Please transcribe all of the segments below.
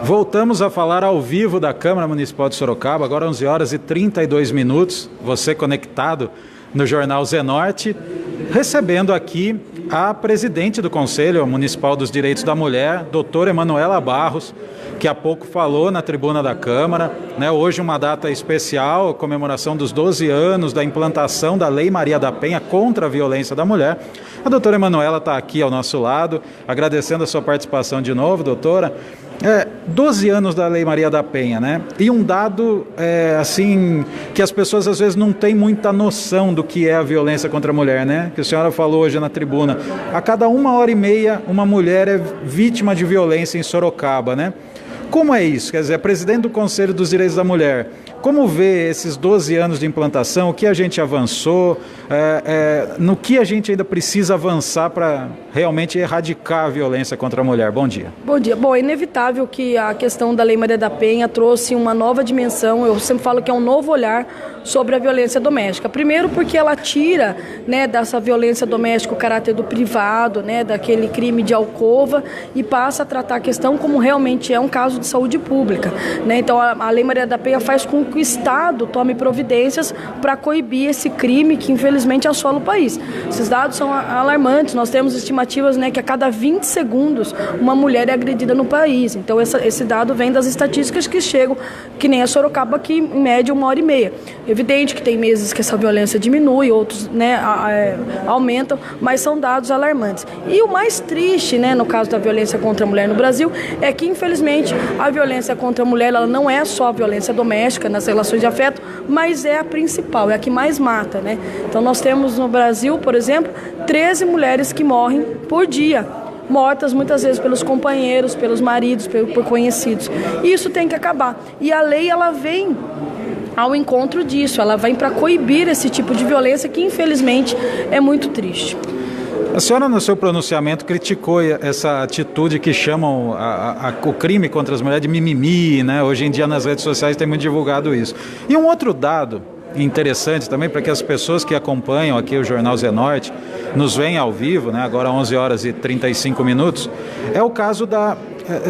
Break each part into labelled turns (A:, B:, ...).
A: Voltamos a falar ao vivo da Câmara Municipal de Sorocaba, agora 11 horas e 32 minutos, você conectado no Jornal Zenorte, recebendo aqui a presidente do Conselho Municipal dos Direitos da Mulher, doutora Emanuela Barros, que há pouco falou na tribuna da Câmara, né? Hoje uma data especial, comemoração dos 12 anos da implantação da Lei Maria da Penha contra a violência da mulher. A doutora Emanuela está aqui ao nosso lado, agradecendo a sua participação de novo, doutora. 12 anos da Lei Maria da Penha, né? E um dado, assim, que as pessoas às vezes não têm muita noção do que é a violência contra a mulher, né? Que a senhora falou hoje na tribuna. A cada 1h30, uma mulher é vítima de violência em Sorocaba, né? Como é isso? Quer dizer, presidente do Conselho dos Direitos da Mulher, como vê esses 12 anos de implantação, o que a gente avançou, no que a gente ainda precisa avançar para realmente erradicar a violência contra a mulher? Bom dia.
B: Bom dia. Bom, é inevitável que a questão da Lei Maria da Penha trouxe uma nova dimensão, eu sempre falo que é um novo olhar sobre a violência doméstica. Primeiro porque ela tira, né, dessa violência doméstica o caráter do privado, né, daquele crime de alcova, e passa a tratar a questão como realmente é um caso de saúde pública, né? Então a Lei Maria da Penha faz com que o Estado tome providências para coibir esse crime que infelizmente assola o país. Esses dados são alarmantes, nós temos estimativas, né, que a cada 20 segundos uma mulher é agredida no país. Então esse dado vem das estatísticas que chegam, que nem a Sorocaba, que em média 1h30. Evidente que tem meses que essa violência diminui, outros, né, aumentam, mas são dados alarmantes. E o mais triste, né, no caso da violência contra a mulher no Brasil, é que infelizmente a violência contra a mulher, ela não é só a violência doméstica nas relações de afeto, mas é a principal, é a que mais mata, né? Então nós temos no Brasil, por exemplo, 13 mulheres que morrem por dia, mortas muitas vezes pelos companheiros, pelos maridos, por conhecidos. E isso tem que acabar. E a lei, ela vem ao encontro disso, ela vem para coibir esse tipo de violência que infelizmente é muito triste.
A: A senhora, no seu pronunciamento, criticou essa atitude que chamam o crime contra as mulheres de mimimi, né? Hoje em dia nas redes sociais tem muito divulgado isso. E um outro dado interessante também, para que as pessoas que acompanham aqui o Jornal Zenorte nos veem ao vivo, né? Agora 11 horas e 35 minutos, é o caso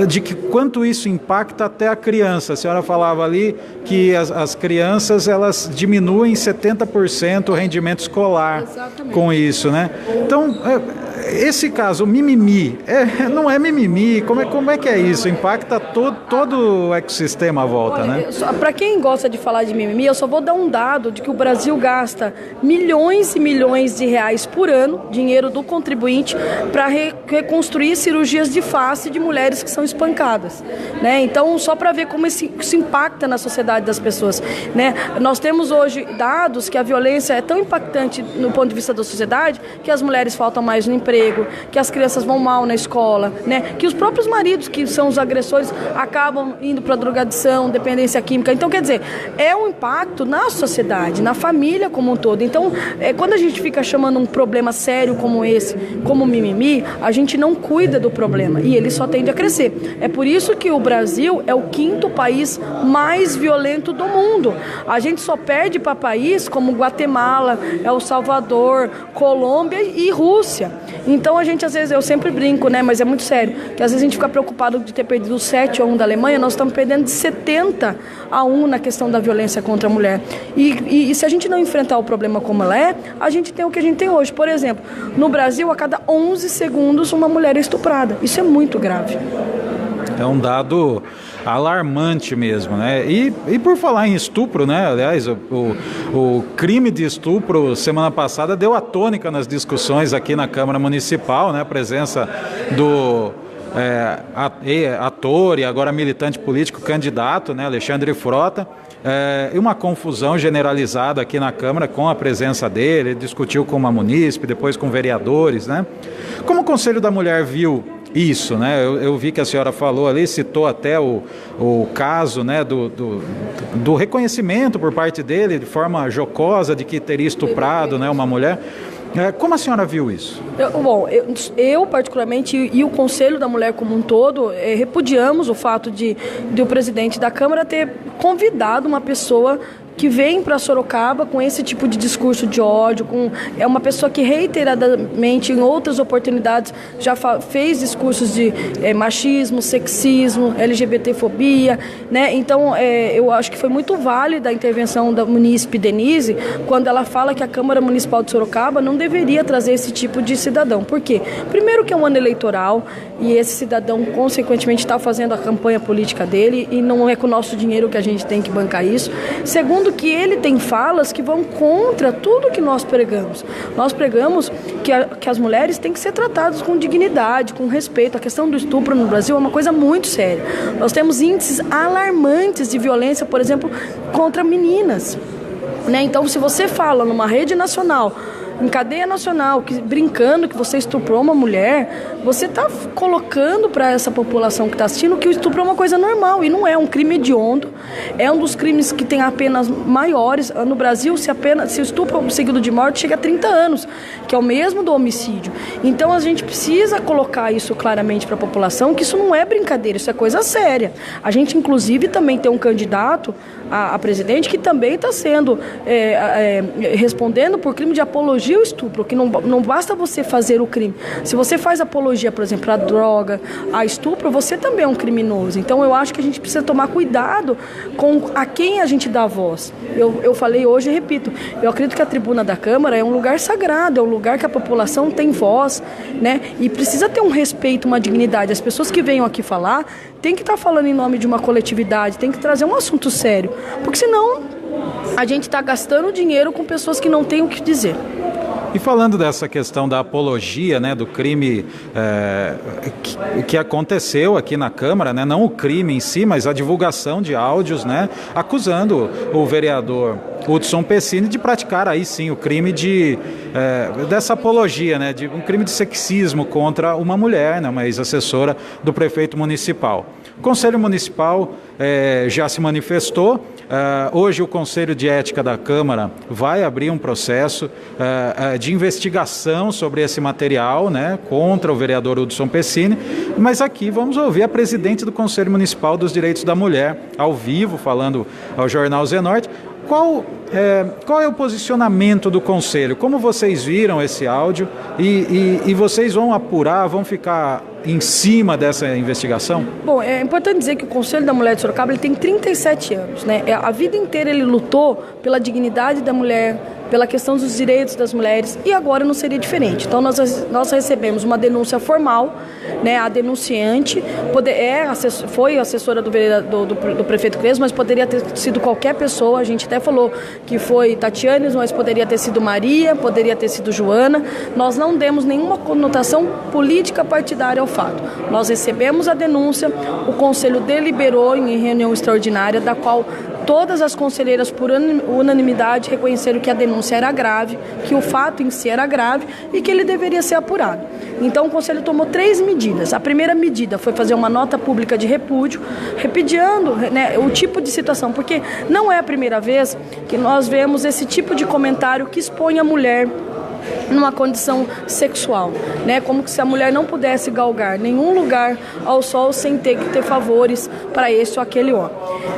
A: de que quanto isso impacta até a criança. A senhora falava ali que as crianças, elas diminuem 70% o rendimento escolar. Exatamente. Com isso, né? Então, esse caso, mimimi, não é mimimi, como é que é isso? Impacta todo o ecossistema à volta, né?
B: Para quem gosta de falar de mimimi, eu só vou dar um dado de que o Brasil gasta milhões e milhões de reais por ano, dinheiro do contribuinte, para reconstruir cirurgias de face de mulheres que são espancadas, né? Então, só para ver como isso impacta na sociedade das pessoas, né? Nós temos hoje dados que a violência é tão impactante no ponto de vista da sociedade que as mulheres faltam mais no emprego, que as crianças vão mal na escola, né? Que os próprios maridos, que são os agressores, acabam indo para a drogadição, dependência química. Então, quer dizer, é um impacto na sociedade, na família como um todo. Então, quando a gente fica chamando um problema sério como esse, como mimimi, a gente não cuida do problema e ele só tende a crescer. É por isso que o Brasil é o 5º país mais violento do mundo. A gente só perde para países como Guatemala, El Salvador, Colômbia e Rússia. Então a gente, às vezes, eu sempre brinco, né, mas é muito sério, que às vezes a gente fica preocupado de ter perdido 7-1 da Alemanha, nós estamos perdendo de 70-1 na questão da violência contra a mulher. E se a gente não enfrentar o problema como ela é, a gente tem o que a gente tem hoje. Por exemplo, no Brasil, a cada 11 segundos uma mulher é estuprada. Isso é muito grave.
A: É um dado alarmante mesmo, né? E por falar em estupro, né? Aliás, o crime de estupro semana passada deu a tônica nas discussões aqui na Câmara Municipal, né? A presença do ator e agora militante político candidato, né? Alexandre Frota, e uma confusão generalizada aqui na Câmara com a presença dele. Ele discutiu com uma munícipe, depois com vereadores, né? Como o Conselho da Mulher viu isso, né? Eu vi que a senhora falou ali, citou até o caso, né, do reconhecimento por parte dele, de forma jocosa, de que teria estuprado, né, uma mulher. Como a senhora viu isso? Eu particularmente, e o Conselho da Mulher como um todo, repudiamos o fato de o presidente da Câmara ter convidado uma pessoa
B: que vem para Sorocaba com esse tipo de discurso de ódio, é uma pessoa que reiteradamente, em outras oportunidades, já fez discursos de machismo, sexismo, LGBTfobia, né? Então, eu acho que foi muito válida a intervenção da munícipe Denise, quando ela fala que a Câmara Municipal de Sorocaba não deveria trazer esse tipo de cidadão. Por quê? Primeiro que é um ano eleitoral e esse cidadão, consequentemente, está fazendo a campanha política dele e não é com o nosso dinheiro que a gente tem que bancar isso. Segundo que ele tem falas que vão contra tudo que nós pregamos. Nós pregamos que as mulheres têm que ser tratadas com dignidade, com respeito. A questão do estupro no Brasil é uma coisa muito séria. Nós temos índices alarmantes de violência, por exemplo, contra meninas, né? Então, se você fala numa rede nacional, em cadeia nacional, brincando que você estuprou uma mulher, você está colocando para essa população que está assistindo que o estupro é uma coisa normal, e não é um crime hediondo, é um dos crimes que tem apenas maiores. No Brasil, se o estupro seguido de morte chega a 30 anos, que é o mesmo do homicídio. Então a gente precisa colocar isso claramente para a população, que isso não é brincadeira, isso é coisa séria. A gente, inclusive, também tem um candidato a presidente que também está sendo respondendo por crime de apologia ao estupro, que não basta você fazer o crime. Se você faz apologia, por exemplo, à droga, a estupro, você também é um criminoso. Então eu acho que a gente precisa tomar cuidado com a quem a gente dá voz. Eu falei hoje e repito, eu acredito que a tribuna da Câmara é um lugar sagrado, é um lugar que a população tem voz, né? E precisa ter um respeito, uma dignidade. As pessoas que venham aqui falar têm que estar falando em nome de uma coletividade, tem que trazer um assunto sério, porque senão a gente está gastando dinheiro com pessoas que não têm o que dizer.
A: E falando dessa questão da apologia, né, do crime que aconteceu aqui na Câmara, né, não o crime em si, mas a divulgação de áudios, né, acusando o vereador Hudson Pessini de praticar aí sim o crime dessa apologia, né, de um crime de sexismo contra uma mulher, né, uma ex-assessora do prefeito municipal. O Conselho Municipal já se manifestou. Hoje o Conselho de Ética da Câmara vai abrir um processo de investigação sobre esse material, né, contra o vereador Hudson Pessini, mas aqui vamos ouvir a presidente do Conselho Municipal dos Direitos da Mulher, ao vivo, falando ao Jornal Zenorte. Qual é o posicionamento do Conselho? Como vocês viram esse áudio e vocês vão apurar, vão ficar em cima dessa investigação? Bom,
B: é importante dizer que o Conselho da Mulher de Sorocaba ele tem 37 anos, né? A vida inteira ele lutou pela dignidade da mulher, pela questão dos direitos das mulheres, e agora não seria diferente. Então nós recebemos uma denúncia formal, né? A denunciante foi assessora do prefeito Crespo, mas poderia ter sido qualquer pessoa. A gente até falou que foi Tatiane, mas poderia ter sido Maria, poderia ter sido Joana. Nós não demos nenhuma conotação política partidária ao fato. Nós recebemos a denúncia, o Conselho deliberou em reunião extraordinária, da qual todas as conselheiras, por unanimidade, reconheceram que a denúncia era grave, que o fato em si era grave e que ele deveria ser apurado. Então, o Conselho tomou 3 medidas. A primeira medida foi fazer uma nota pública de repúdio, repudiando, né, o tipo de situação, porque não é a primeira vez que nós vemos esse tipo de comentário que expõe a mulher numa condição sexual, né? Como se a mulher não pudesse galgar nenhum lugar ao sol sem ter que ter favores para esse ou aquele homem.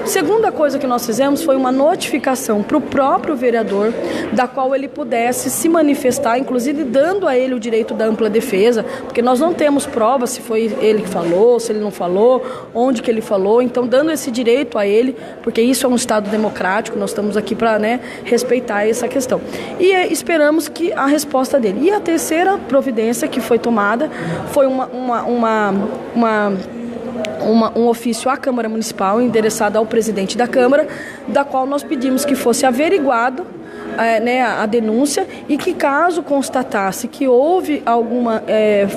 B: Segunda coisa que nós fizemos foi uma notificação para o próprio vereador, da qual ele pudesse se manifestar, inclusive dando a ele o direito da ampla defesa, porque nós não temos prova se foi ele que falou, se ele não falou, onde que ele falou. Então, dando esse direito a ele, porque isso é um Estado democrático, nós estamos aqui para, né, respeitar essa questão. E esperamos que a resposta dele. E a terceira providência que foi tomada foi um ofício à Câmara Municipal, endereçado ao presidente da Câmara, da qual nós pedimos que fosse averiguado a denúncia e que, caso constatasse que houve alguma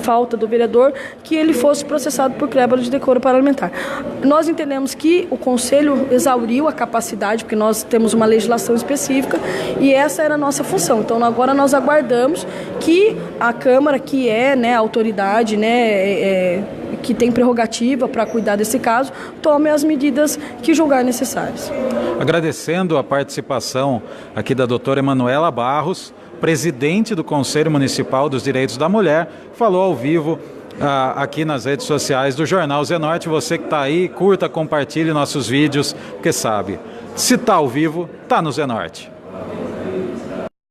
B: falta do vereador, que ele fosse processado por quebra de decoro parlamentar. Nós entendemos que o Conselho exauriu a capacidade, porque nós temos uma legislação específica e essa era a nossa função. Então, agora nós aguardamos que a Câmara, que é, né, a autoridade, né, que tem prerrogativa para cuidar desse caso, tome as medidas que julgar necessárias.
A: Agradecendo a participação aqui da doutora Emanuela Barros, presidente do Conselho Municipal dos Direitos da Mulher, falou ao vivo aqui nas redes sociais do Jornal Zenorte. Você que está aí, curta, compartilhe nossos vídeos, porque sabe, Se tá ao vivo, tá no Zenorte.